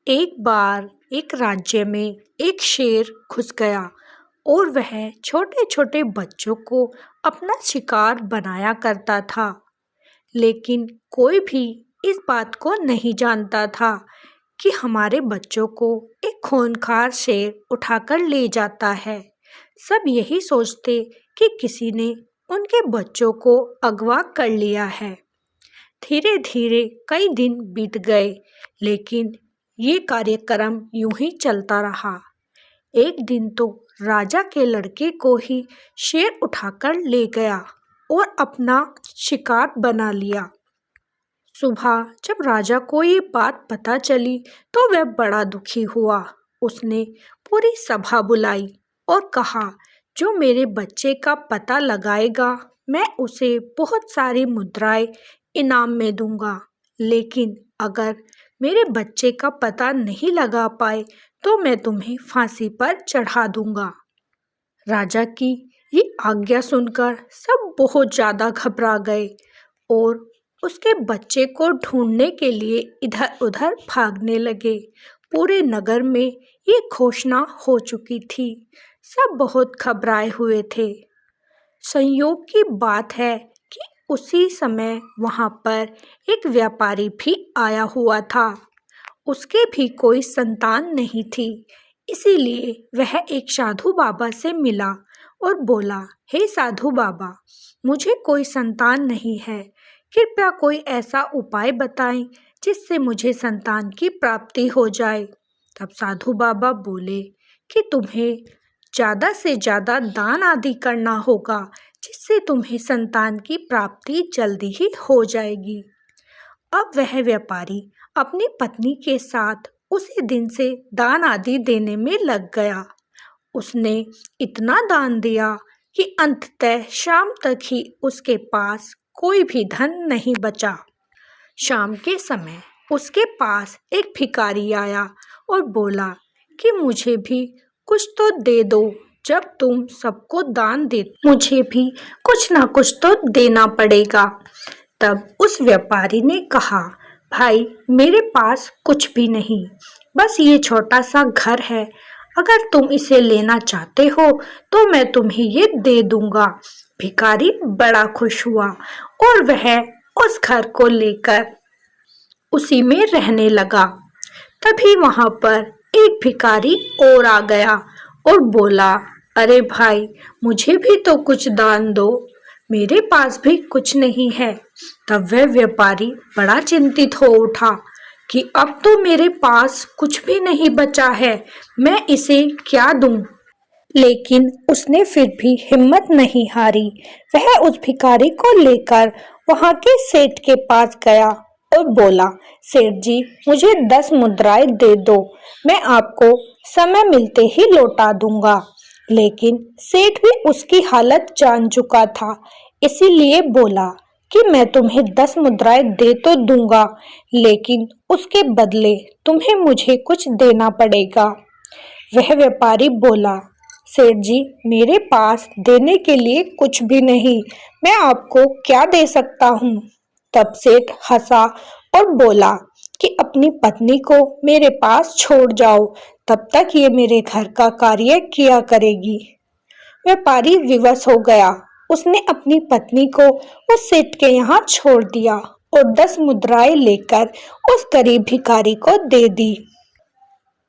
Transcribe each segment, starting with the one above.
एक बार एक राज्य में एक शेर घुस गया और वह छोटे छोटे बच्चों को अपना शिकार बनाया करता था। लेकिन कोई भी इस बात को नहीं जानता था कि हमारे बच्चों को एक खूंखार शेर उठाकर ले जाता है। सब यही सोचते कि किसी ने उनके बच्चों को अगवा कर लिया है। धीरे धीरे कई दिन बीत गए, लेकिन ये कार्यक्रम यूं ही चलता रहा। एक दिन तो राजा के लड़के को ही शेर उठाकर ले गया और अपना शिकार बना लिया। सुबह जब राजा को ये बात पता चली तो वह बड़ा दुखी हुआ। उसने पूरी सभा बुलाई और कहा, जो मेरे बच्चे का पता लगाएगा मैं उसे बहुत सारी मुद्राएं इनाम में दूंगा, लेकिन अगर मेरे बच्चे का पता नहीं लगा पाए तो मैं तुम्हें फांसी पर चढ़ा दूंगा। राजा की ये आज्ञा सुनकर सब बहुत ज़्यादा घबरा गए और उसके बच्चे को ढूंढने के लिए इधर उधर भागने लगे। पूरे नगर में ये घोषणा हो चुकी थी। सब बहुत घबराए हुए थे। संयोग की बात है कि उसी समय वहाँ पर एक व्यापारी भी आया हुआ था। उसके भी कोई संतान नहीं थी, इसीलिए वह एक साधु बाबा से मिला और बोला, हे साधु बाबा, मुझे कोई संतान नहीं है, कृपया कोई ऐसा उपाय बताएं जिससे मुझे संतान की प्राप्ति हो जाए। तब साधु बाबा बोले कि तुम्हें ज़्यादा से ज़्यादा दान आदि करना होगा, जिससे तुम्हें संतान की प्राप्ति जल्दी ही हो जाएगी। अब वह व्यापारी अपनी पत्नी के साथ उसी दिन से दान आदि देने में लग गया। उसने इतना दान दिया कि अंततः शाम तक ही उसके पास कोई भी धन नहीं बचा। शाम के समय उसके पास एक भिखारी आया और बोला कि मुझे भी कुछ तो दे दो, जब तुम सबको दान दे मुझे भी कुछ ना कुछ तो देना पड़ेगा। तब उस व्यापारी ने कहा, भाई मेरे पास कुछ भी नहीं, बस ये छोटा सा घर है, अगर तुम इसे लेना चाहते हो तो मैं तुम्हें ये दे दूंगा। भिखारी बड़ा खुश हुआ और वह उस घर को लेकर उसी में रहने लगा। तभी वहां पर एक भिखारी और आ गया और बोला, अरे भाई मुझे भी तो कुछ दान दो, मेरे पास भी कुछ नहीं है। तब वह व्यापारी बड़ा चिंतित हो उठा कि अब तो मेरे पास कुछ भी नहीं बचा है, मैं इसे क्या दूं। लेकिन उसने फिर भी हिम्मत नहीं हारी। वह उस भिखारी को लेकर वहां के सेठ के पास गया और बोला, सेठ जी मुझे 10 मुद्राएं दे दो, मैं आपको समय मिलते ही लौटा दूंगा। लेकिन सेठ भी उसकी हालत जान चुका था, इसीलिए बोला कि मैं तुम्हें 10 मुद्राएं दे तो दूंगा, लेकिन उसके बदले तुम्हें मुझे कुछ देना पड़ेगा। वह व्यापारी बोला, सेठ जी मेरे पास देने के लिए कुछ भी नहीं, मैं आपको क्या दे सकता हूँ। तब सेठ हंसा और बोला कि अपनी पत्नी को मेरे पास छोड़ जाओ, तब तक ये मेरे घर का कार्य किया करेगी। व्यापारी विवश हो गया। उसने अपनी पत्नी को उस सेठ के यहाँ छोड़ दिया और 10 मुद्राएं लेकर उस गरीब भिखारी को दे दी।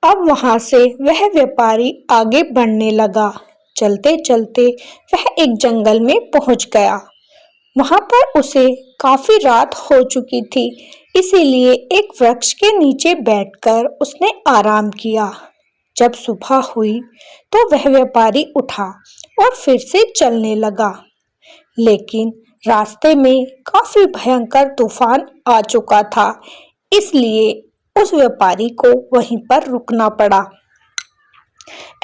अब वहां से वह व्यापारी आगे बढ़ने लगा। चलते चलते वह एक जंगल में पहुंच गया। वहां पर उसे काफी रात हो चुकी थी, इसीलिए एक वृक्ष के नीचे बैठकर उसने आराम किया। जब सुबह हुई तो वह व्यापारी उठा और फिर से चलने लगा, लेकिन रास्ते में काफी भयंकर तूफान आ चुका था, इसलिए उस व्यापारी को वहीं पर रुकना पड़ा।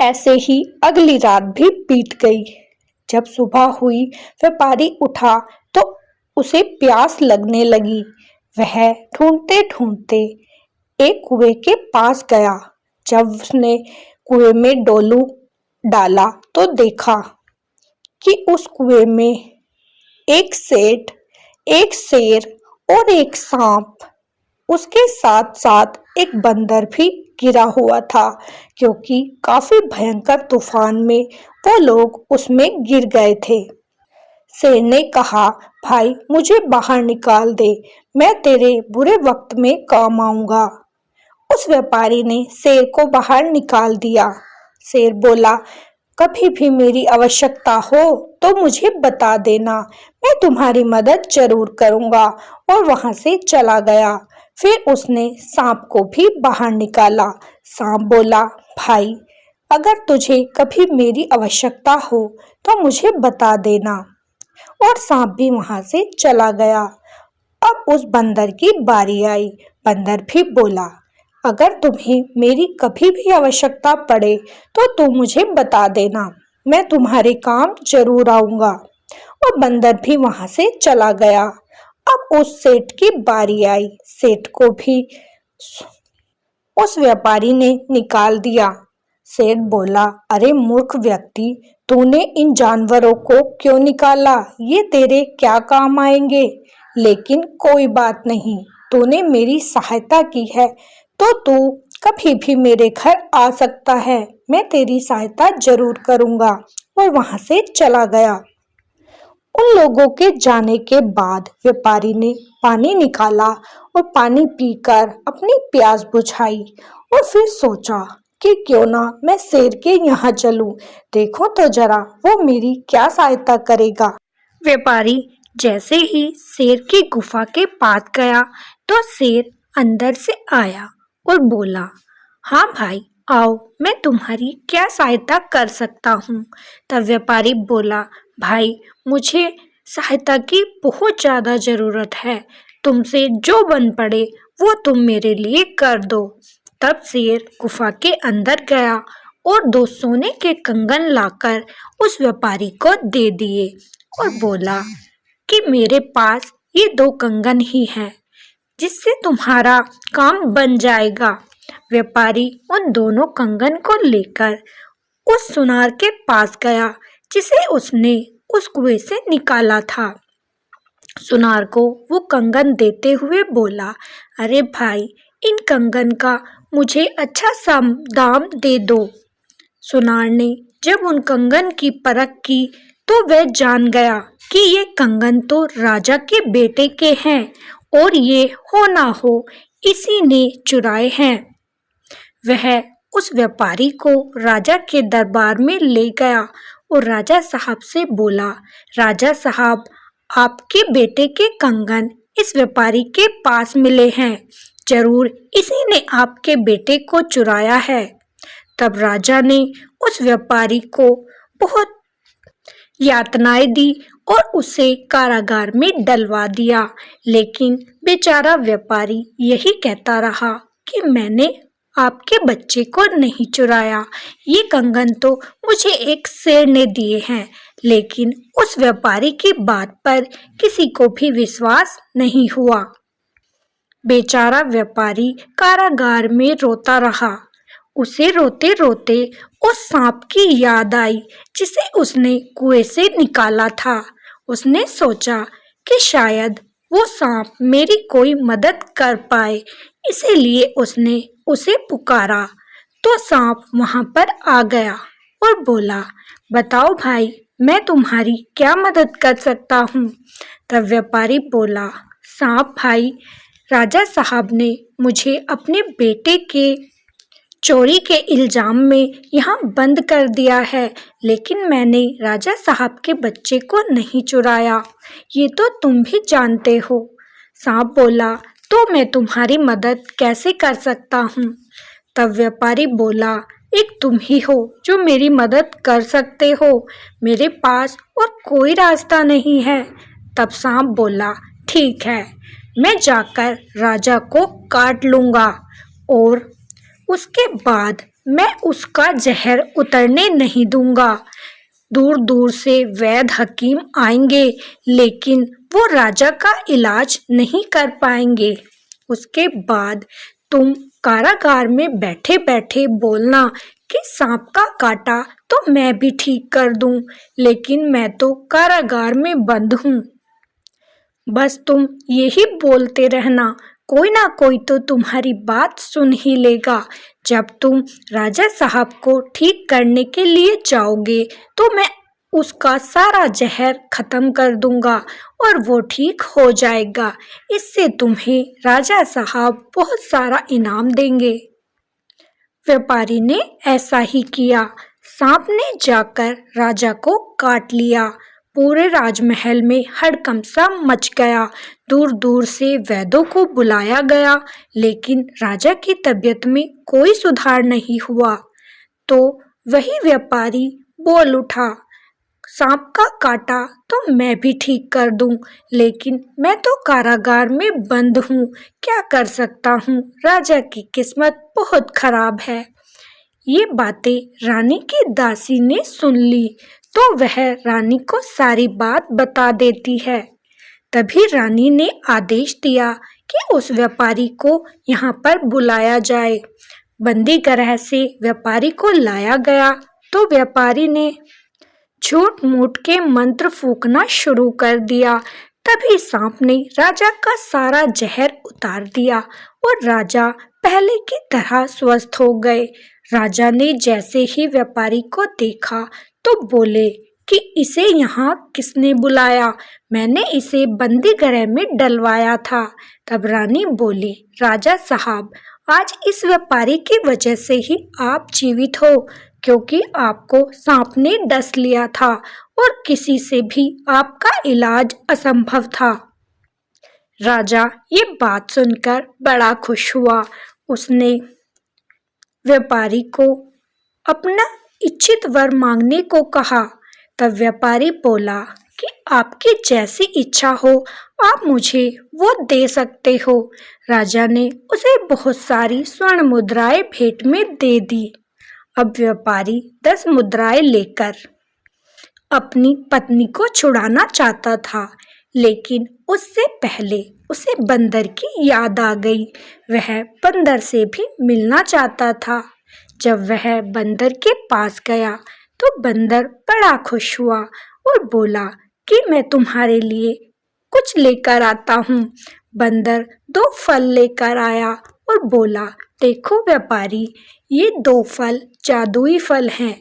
ऐसे ही अगली रात भी बीत गई। जब सुबह हुई व्यापारी उठा तो उसे प्यास लगने लगी। वह ढूंढते ढूंढते एक कुएं के पास गया। जब उसने कुएं में डोलू डाला तो देखा कि उस कुएं में एक सेठ, एक शेर और एक सांप उसके साथ साथ एक बंदर भी गिरा हुआ था, क्योंकि काफी भयंकर तूफान में वो लोग उसमें गिर गए थे। शेर ने कहा, भाई मुझे बाहर निकाल दे, मैं तेरे बुरे वक्त में काम आऊंगा। उस व्यापारी ने शेर को बाहर निकाल दिया। शेर बोला, कभी भी मेरी आवश्यकता हो तो मुझे बता देना, मैं तुम्हारी मदद जरूर करूंगा। और वहां से चला गया। फिर उसने सांप को भी बाहर निकाला। सांप बोला, भाई अगर तुझे कभी मेरी आवश्यकता हो तो मुझे बता देना। और सांप भी वहां से चला गया। अब उस बंदर की बारी आई। बंदर भी बोला, अगर तुम्हें मेरी कभी भी आवश्यकता पड़े तो तुम मुझे बता देना, मैं तुम्हारे काम जरूर आऊंगा। और बंदर भी वहां से चला गया। अब उस सेठ की बारी आई। सेठ को भी उस व्यापारी ने निकाल दिया। सेठ बोला, अरे मूर्ख व्यक्ति, तूने इन जानवरों को क्यों निकाला? ये तेरे क्या काम आएंगे? लेकिन कोई बात नहीं, तूने मेरी सहायता की है तो तू कभी भी मेरे घर आ सकता है, मैं तेरी सहायता जरूर करूंगा। और वहां से चला गया। उन लोगों के जाने के बाद व्यापारी ने पानी निकाला और पानी पीकर अपनी प्यास बुझाई। और फिर सोचा कि क्यों ना मैं शेर के यहाँ चलूं, देखो तो जरा वो मेरी क्या सहायता करेगा। व्यापारी जैसे ही शेर की गुफा के पास गया तो शेर अंदर से आया और बोला, हाँ भाई आओ, मैं तुम्हारी क्या सहायता कर सकता हूँ। तब व्यापारी बोला, भाई मुझे सहायता की बहुत ज़्यादा ज़रूरत है, तुमसे जो बन पड़े वो तुम मेरे लिए कर दो। तब शेर गुफा के अंदर गया और 2 सोने के कंगन लाकर उस व्यापारी को दे दिए और बोला कि मेरे पास ये 2 कंगन ही हैं, जिससे तुम्हारा काम बन जाएगा। व्यापारी उन दोनों कंगन को लेकर उस सुनार के पास गया जिसे उसने उस कुएं से निकाला था। सुनार को वो कंगन देते हुए बोला, अरे भाई इन कंगन का मुझे अच्छा सा दाम दे दो। सुनार ने जब उन कंगन की परख की तो वह जान गया कि ये कंगन तो राजा के बेटे के हैं और ये हो ना हो इसी ने चुराए हैं। वह उस व्यापारी को राजा के दरबार में ले गया और राजा साहब से बोला, राजा साहब आपके बेटे के कंगन इस व्यापारी के पास मिले हैं, जरूर इसी ने आपके बेटे को चुराया है। तब राजा ने उस व्यापारी को बहुत यातनाएं दी और उसे कारागार में डलवा दिया। लेकिन बेचारा व्यापारी यही कहता रहा कि मैंने आपके बच्चे को नहीं चुराया, ये कंगन तो मुझे एक शेर ने दिए हैं। लेकिन उस व्यापारी की बात पर किसी को भी विश्वास नहीं हुआ। बेचारा व्यापारी कारागार में रोता रहा। उसे रोते रोते उस सांप की याद आई जिसे उसने कुएं से निकाला था। उसने सोचा कि शायद वो सांप मेरी कोई मदद कर पाए, इसीलिए उसने उसे पुकारा। तो सांप वहां पर आ गया और बोला, बताओ भाई मैं तुम्हारी क्या मदद कर सकता हूँ। तब व्यापारी बोला, सांप भाई, राजा साहब ने मुझे अपने बेटे के चोरी के इल्जाम में यहाँ बंद कर दिया है, लेकिन मैंने राजा साहब के बच्चे को नहीं चुराया, ये तो तुम भी जानते हो। सांप बोला, तो मैं तुम्हारी मदद कैसे कर सकता हूँ। तब व्यापारी बोला, एक तुम ही हो जो मेरी मदद कर सकते हो, मेरे पास और कोई रास्ता नहीं है। तब सांप बोला, ठीक है, मैं जाकर राजा को काट लूँगा और उसके बाद मैं उसका जहर उतरने नहीं दूंगा। दूर दूर से वैद्य हकीम आएंगे, लेकिन वो राजा का इलाज नहीं कर पाएंगे। उसके बाद तुम कारागार में बैठे बैठे बोलना कि सांप का काटा तो मैं भी ठीक कर दूं, लेकिन मैं तो कारागार में बंद हूँ। बस तुम यही बोलते रहना, कोई ना कोई तो तुम्हारी बात सुन ही लेगा। जब तुम राजा साहब को ठीक करने के लिए जाओगे तो मैं उसका सारा जहर खत्म कर दूंगा और वो ठीक हो जाएगा। इससे तुम्हें राजा साहब बहुत सारा इनाम देंगे। व्यापारी ने ऐसा ही किया। सांप ने जाकर राजा को काट लिया। पूरे राजमहल में हड़कंप मच गया। दूर दूर से वैद्यों को बुलाया गया, लेकिन राजा की तबीयत में कोई सुधार नहीं हुआ। तो वही व्यापारी बोल उठा, सांप का काटा तो मैं भी ठीक कर दूं, लेकिन मैं तो कारागार में बंद हूँ, क्या कर सकता हूँ। राजा की किस्मत बहुत खराब है। ये बातें रानी की दासी ने सुन ली तो वह रानी को सारी बात बता देती है। तभी रानी ने आदेश दिया कि उस व्यापारी को यहाँ पर बुलाया जाए। बंदी गृह से व्यापारी को लाया गया तो व्यापारी ने झूठ मूठ के मंत्र फूंकना शुरू कर दिया। तभी सांप ने राजा का सारा जहर उतार दिया और राजा पहले की तरह स्वस्थ हो गए। राजा ने जैसे ही व्यापारी को देखा तो बोले कि इसे यहाँ किसने बुलाया? मैंने इसे बंदी गृह में डलवाया था। तब रानी बोली, राजा साहब, आज इस व्यापारी की वजह से ही आप जीवित हो, क्योंकि आपको सांप ने डस लिया था और किसी से भी आपका इलाज असंभव था। राजा ये बात सुनकर बड़ा खुश हुआ। उसने व्यापारी को अपना इच्छित वर मांगने को कहा। तब व्यापारी बोला कि आपकी जैसी इच्छा हो आप मुझे वो दे सकते हो। राजा ने उसे बहुत सारी स्वर्ण मुद्राएं भेंट में दे दी। अब व्यापारी 10 मुद्राएं लेकर अपनी पत्नी को छुड़ाना चाहता था, लेकिन उससे पहले उसे बंदर की याद आ गई। वह बंदर से भी मिलना चाहता था। जब वह बंदर के पास गया तो बंदर बड़ा खुश हुआ और बोला कि मैं तुम्हारे लिए कुछ लेकर आता हूँ। बंदर 2 फल लेकर आया और बोला, देखो व्यापारी, ये 2 फल जादुई फल हैं।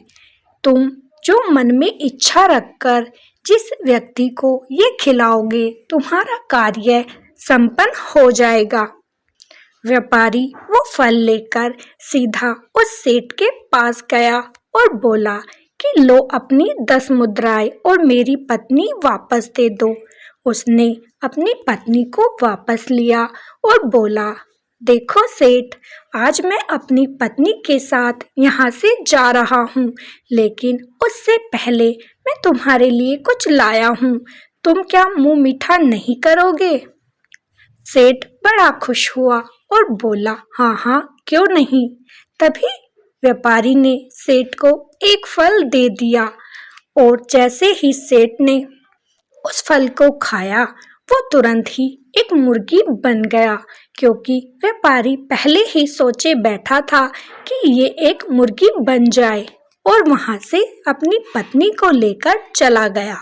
तुम जो मन में इच्छा रखकर जिस व्यक्ति को ये खिलाओगे तुम्हारा कार्य संपन्न हो जाएगा। व्यापारी वो फल लेकर सीधा उस सेठ के पास गया और बोला कि लो अपनी 10 मुद्राएं और मेरी पत्नी वापस दे दो। उसने अपनी पत्नी को वापस लिया और बोला, देखो सेठ, आज मैं अपनी पत्नी के साथ यहाँ से जा रहा हूँ, लेकिन उससे पहले मैं तुम्हारे लिए कुछ लाया हूँ। तुम क्या मुँह मीठा नहीं करोगे? सेठ बड़ा खुश हुआ और बोला, हाँ हाँ, क्यों नहीं। तभी व्यापारी ने सेठ को एक फल दे दिया और जैसे ही सेठ ने उस फल को खाया वो तुरंत ही एक मुर्गी बन गया, क्योंकि व्यापारी पहले ही सोचे बैठा था कि ये एक मुर्गी बन जाए और वहां से अपनी पत्नी को लेकर चला गया।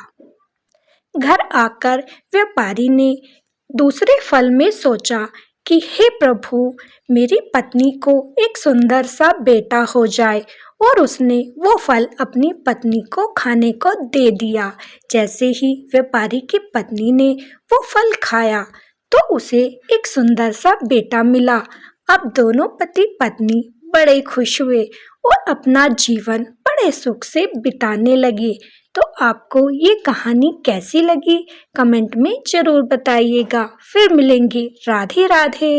घर आकर व्यापारी ने दूसरे फल में सोचा कि हे प्रभु, मेरी पत्नी को एक सुंदर सा बेटा हो जाए, और उसने वो फल अपनी पत्नी को खाने को दे दिया। जैसे ही व्यापारी की पत्नी ने वो फल खाया तो उसे एक सुंदर सा बेटा मिला। अब दोनों पति पत्नी बड़े खुश हुए और अपना जीवन बड़े सुख से बिताने लगे। तो आपको ये कहानी कैसी लगी कमेंट में जरूर बताइएगा। फिर मिलेंगे। राधे राधे।